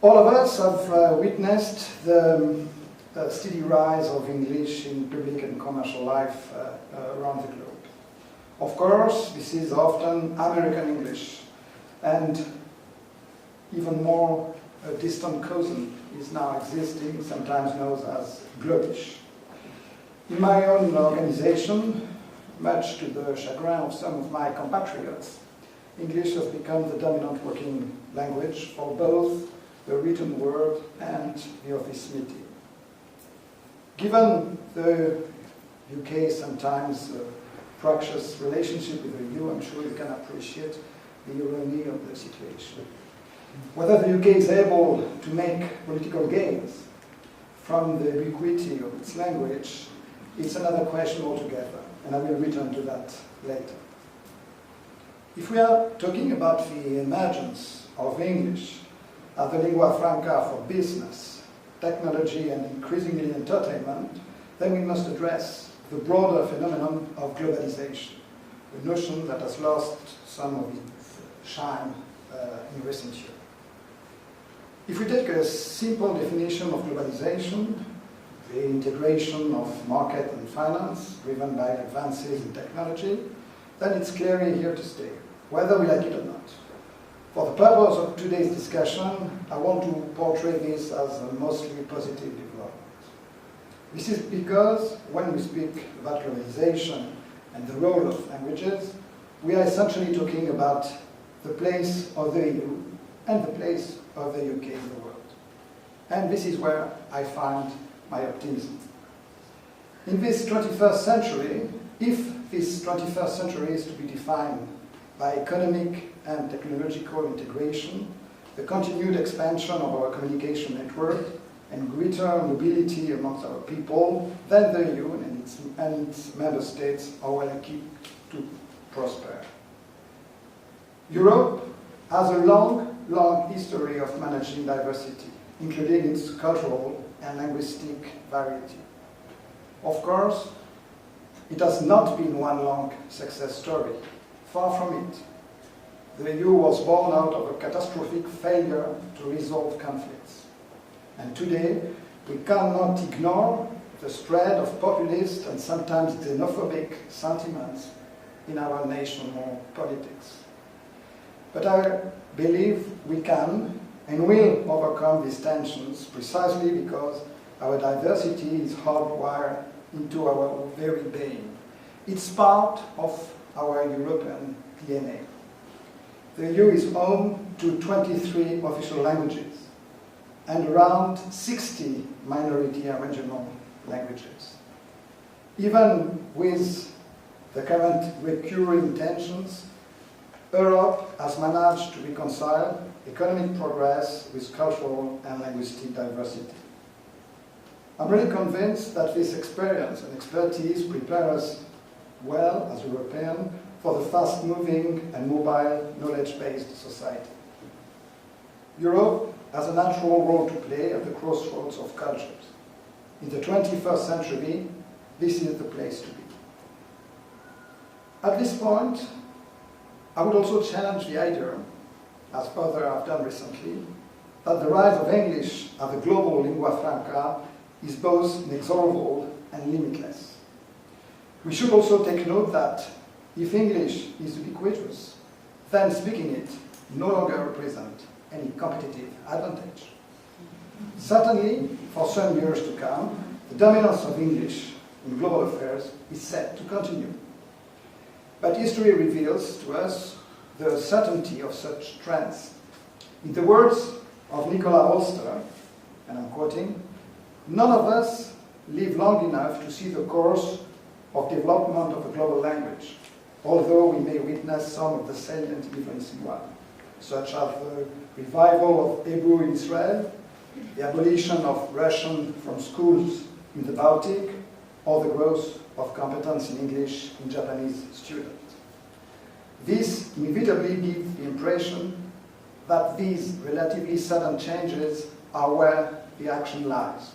All of us have witnessed the steady rise of English in public and commercial life around the globe. Of course, this is often American English, and even more a distant cousin is now existing, sometimes known as Globish. In my own organization, much to the chagrin of some of my compatriots, English has become the dominant working language for both the written word and the office meeting. Given the UK sometimes fractious relationship with the EU, I'm sure you can appreciate the irony of the situation. Whether the UK is able to make political gains from the ubiquity of its language, it's another question altogether, and I will return to that later. If we are talking about the emergence of English as the lingua franca for business, technology, and increasingly entertainment, then we must address the broader phenomenon of globalization, a notion that has lost some of its shine in recent years. If we take a simple definition of globalization, the integration of market and finance driven by advances in technology, then it's clearly here to stay, whether we like it or not. For the purpose of today's discussion, I want to portray this as a mostly positive development. This is because when we speak about globalization and the role of languages, we are essentially talking about the place of the EU and the place of the UK in the world. And this is where I find my optimism. In this 21st century, if this 21st century is to be defined by economic and technological integration, the continued expansion of our communication network, and greater mobility amongst our people, then the EU and its member states are well equipped to prosper. Europe has a long history of managing diversity, including its cultural and linguistic variety. Of course, it has not been one long success story. Far from it. The EU was born out of a catastrophic failure to resolve conflicts. And today, we cannot ignore the spread of populist and sometimes xenophobic sentiments in our national politics. But I believe we can and will overcome these tensions precisely because our diversity is hardwired into our very being. It's part of our European DNA. The EU is home to 23 official languages and around 60 minority and regional languages. Even with the current recurring tensions, Europe has managed to reconcile economic progress with cultural and linguistic diversity. I'm really convinced that this experience and expertise prepare us well as Europeans for the fast-moving and mobile knowledge-based society. Europe has a natural role to play at the crossroads of cultures. In the 21st century, this is the place to be. At this point, I would also challenge the idea, as others have done recently, that the rise of English as a global lingua franca is both inexorable and limitless. We should also take note that if English is ubiquitous, then speaking it no longer represents any competitive advantage. Certainly, for some years to come, the dominance of English in global affairs is set to continue. But history reveals to us the certainty of such trends. In the words of Nicola Holster, and I'm quoting, "None of us live long enough to see the course of development of a global language, although we may witness some of the salient events in one, such as the revival of Hebrew in Israel, the abolition of Russian from schools in the Baltic, or the growth of competence in English in Japanese students. This inevitably gives the impression that these relatively sudden changes are where the action lies.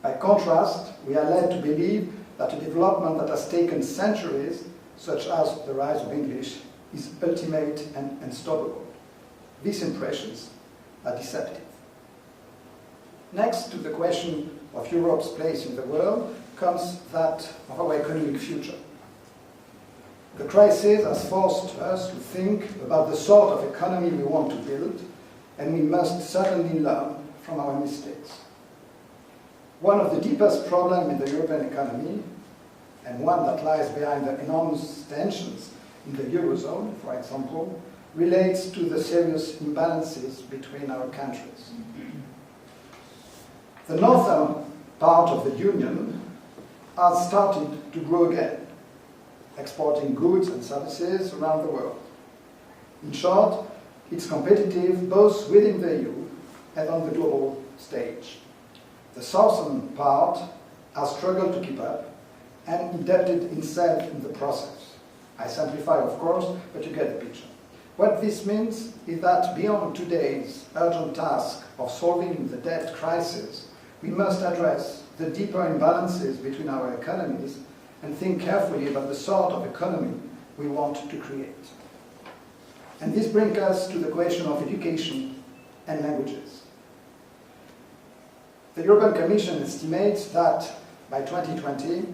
By contrast, we are led to believe that a development that has taken centuries, such as the rise of English, is ultimate and unstoppable. These impressions are deceptive. Next to the question of Europe's place in the world comes that of our economic future. The crisis has forced us to think about the sort of economy we want to build, and we must certainly learn from our mistakes. One of the deepest problems in the European economy, and one that lies behind the enormous tensions in the Eurozone, for example, relates to the serious imbalances between our countries. The northern part of the Union has started to grow again, exporting goods and services around the world. In short, it's competitive both within the EU and on the global stage. The southern part has struggled to keep up and indebted itself in the process. I simplify, of course, but you get the picture. What this means is that beyond today's urgent task of solving the debt crisis, we must address the deeper imbalances between our economies and think carefully about the sort of economy we want to create. And this brings us to the question of education and languages. The European Commission estimates that by 2020,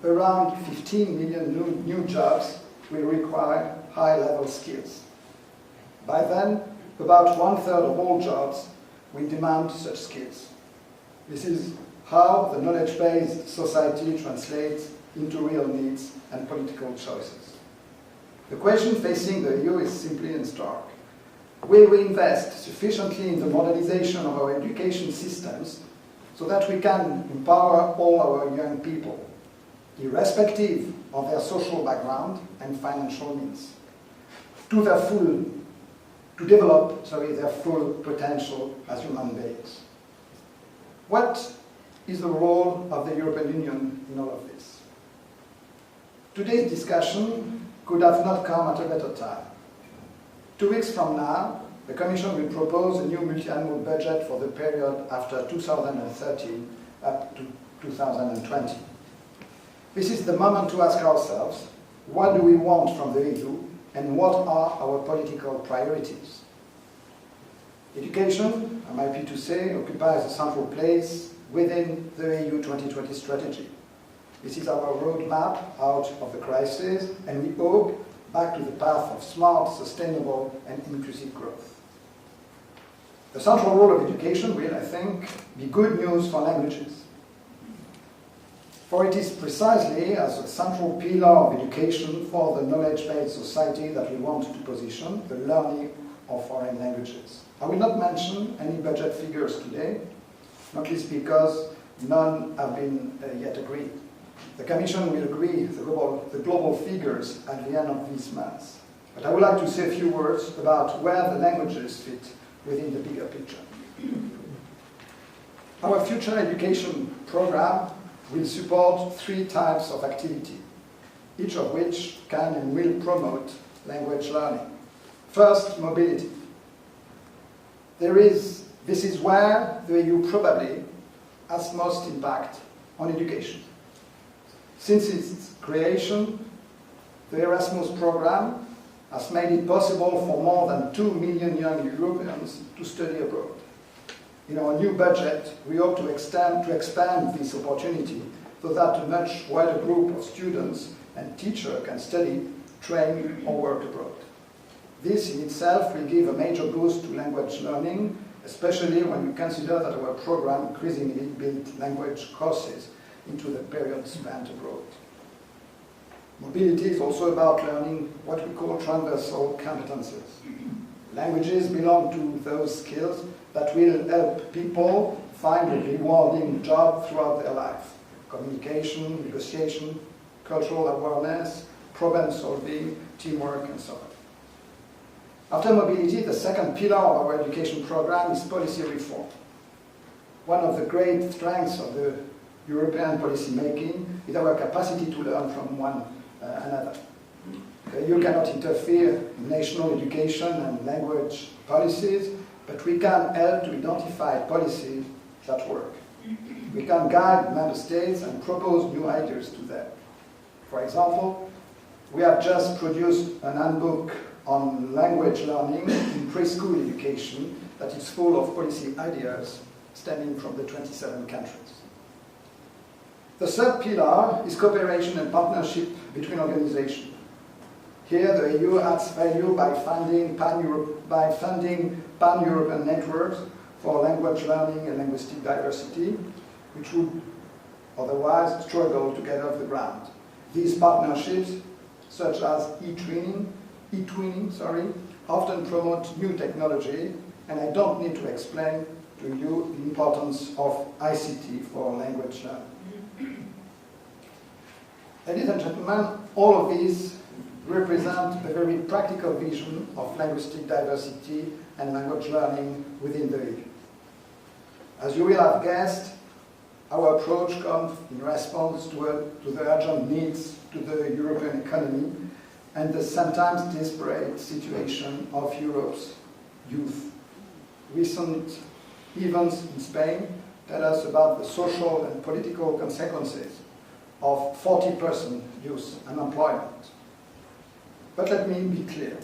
around 15 million new jobs will require high-level skills. By then, about 1/3 of all jobs will demand such skills. This is how the knowledge-based society translates into real needs and political choices. The question facing the EU is simply and stark. Will we invest sufficiently in the modernization of our education systems so that we can empower all our young people, irrespective of their social background and financial means, to develop their full potential as human beings? What is the role of the European Union in all of this? Today's discussion could have not come at a better time. 2 weeks from now, the Commission will propose a new multi-annual budget for the period after 2013 up to 2020. This is the moment to ask ourselves, what do we want from the EU and what are our political priorities? Education, I'm happy to say, occupies a central place within the EU 2020 strategy. This is our roadmap out of the crisis, and we hope back to the path of smart, sustainable, and inclusive growth. The central role of education will, I think, be good news for languages. For it is precisely as a central pillar of education for the knowledge-based society that we want to position the learning of foreign languages. I will not mention any budget figures today, not least because none have been yet agreed. The Commission will agree the global figures at the end of this month. But I would like to say a few words about where the languages fit within the bigger picture. Our future education program will support 3 types of activity, each of which can and will promote language learning. First, mobility. This is where the EU probably has most impact on education. Since its creation, the Erasmus program has made it possible for more than 2 million young Europeans to study abroad. In our new budget, we hope to expand this opportunity so that a much wider group of students and teachers can study, train, or work abroad. This in itself will give a major boost to language learning, especially when you consider that our program increasingly built language courses into the period spent abroad. Mobility is also about learning what we call transversal competences. Languages belong to those skills that will help people find a rewarding job throughout their life. Communication, negotiation, cultural awareness, problem solving, teamwork, and so on. After mobility, the second pillar of our education program is policy reform. One of the great strengths of the European policy making is our capacity to learn from one another. You cannot interfere in national education and language policies, but we can help to identify policies that work. We can guide member states and propose new ideas to them. For example, we have just produced an handbook on language learning in preschool education that is full of policy ideas stemming from the 27 countries. The third pillar is cooperation and partnership between organizations. Here, the EU adds value by funding pan-European networks for language learning and linguistic diversity, which would otherwise struggle to get off the ground. These partnerships, such as e-twinning, often promote new technology, and I don't need to explain to you the importance of ICT for language learning. Ladies and gentlemen, all of these represent a very practical vision of linguistic diversity and language learning within the EU. As you will have guessed, our approach comes in response to the urgent needs to the European economy and the sometimes desperate situation of Europe's youth. Recent events in Spain tell us about the social and political consequences of 40% youth unemployment. But let me be clear.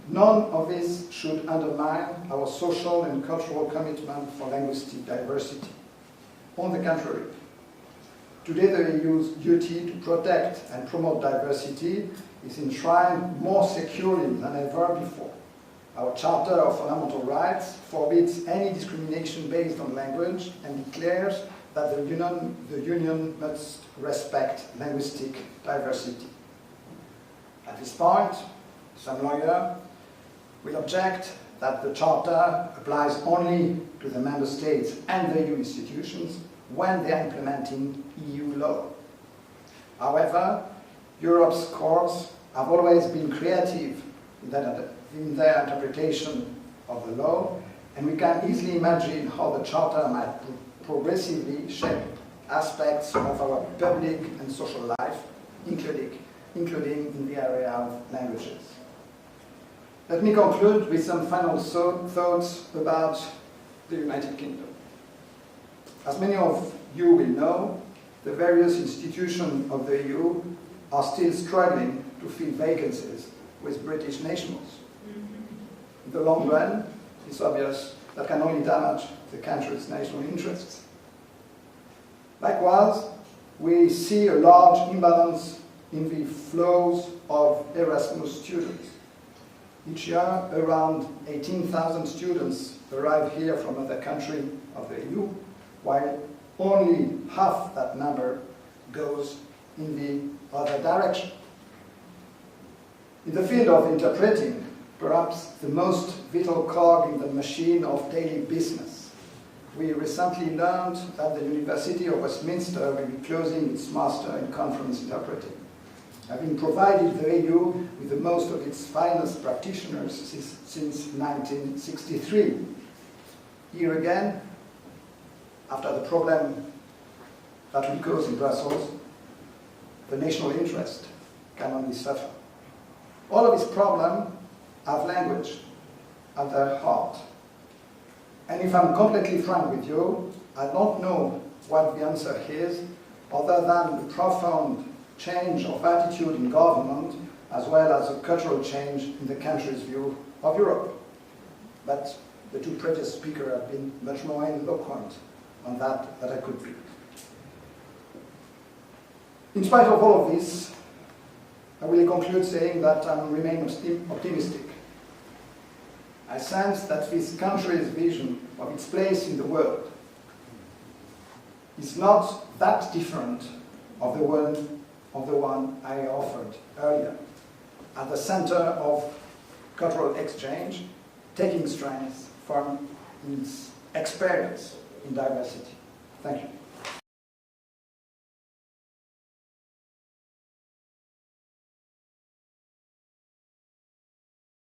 None of this should undermine our social and cultural commitment for linguistic diversity. On the contrary, today the EU's duty to protect and promote diversity is enshrined more securely than ever before. Our Charter of Fundamental Rights forbids any discrimination based on language and declares that the Union must respect linguistic diversity. At this point, some lawyer will object that the Charter applies only to the Member States and the EU institutions when they are implementing EU law. However, Europe's courts have always been creative in their interpretation of the law, and we can easily imagine how the Charter might progressively shape aspects of our public and social life, including in the area of languages. Let me conclude with some final thoughts about the United Kingdom. As many of you will know, the various institutions of the EU are still struggling to fill vacancies with British nationals. In the long run, it's obvious that can only damage the country's national interests. Likewise, we see a large imbalance in the flows of Erasmus students. Each year, around 18,000 students arrive here from other countries of the EU, while only half that number goes in the other direction. In the field of interpreting, perhaps the most vital cog in the machine of daily business, we recently learned that the University of Westminster will be closing its Master in Conference Interpreting, having provided the EU with the most of its finest practitioners since 1963. Here again, after the problem that will cause in Brussels, the national interest can only suffer. All of these problems have language at their heart. And if I'm completely frank with you, I don't know what the answer is, other than the profound change of attitude in government, as well as a cultural change in the country's view of Europe. But the two previous speakers have been much more eloquent on that than I could be. In spite of all of this, I will conclude saying that I remain optimistic. I sense that this country's vision of its place in the world is not that different of the one I offered earlier, at the center of cultural exchange, taking strength from its experience in diversity. Thank you.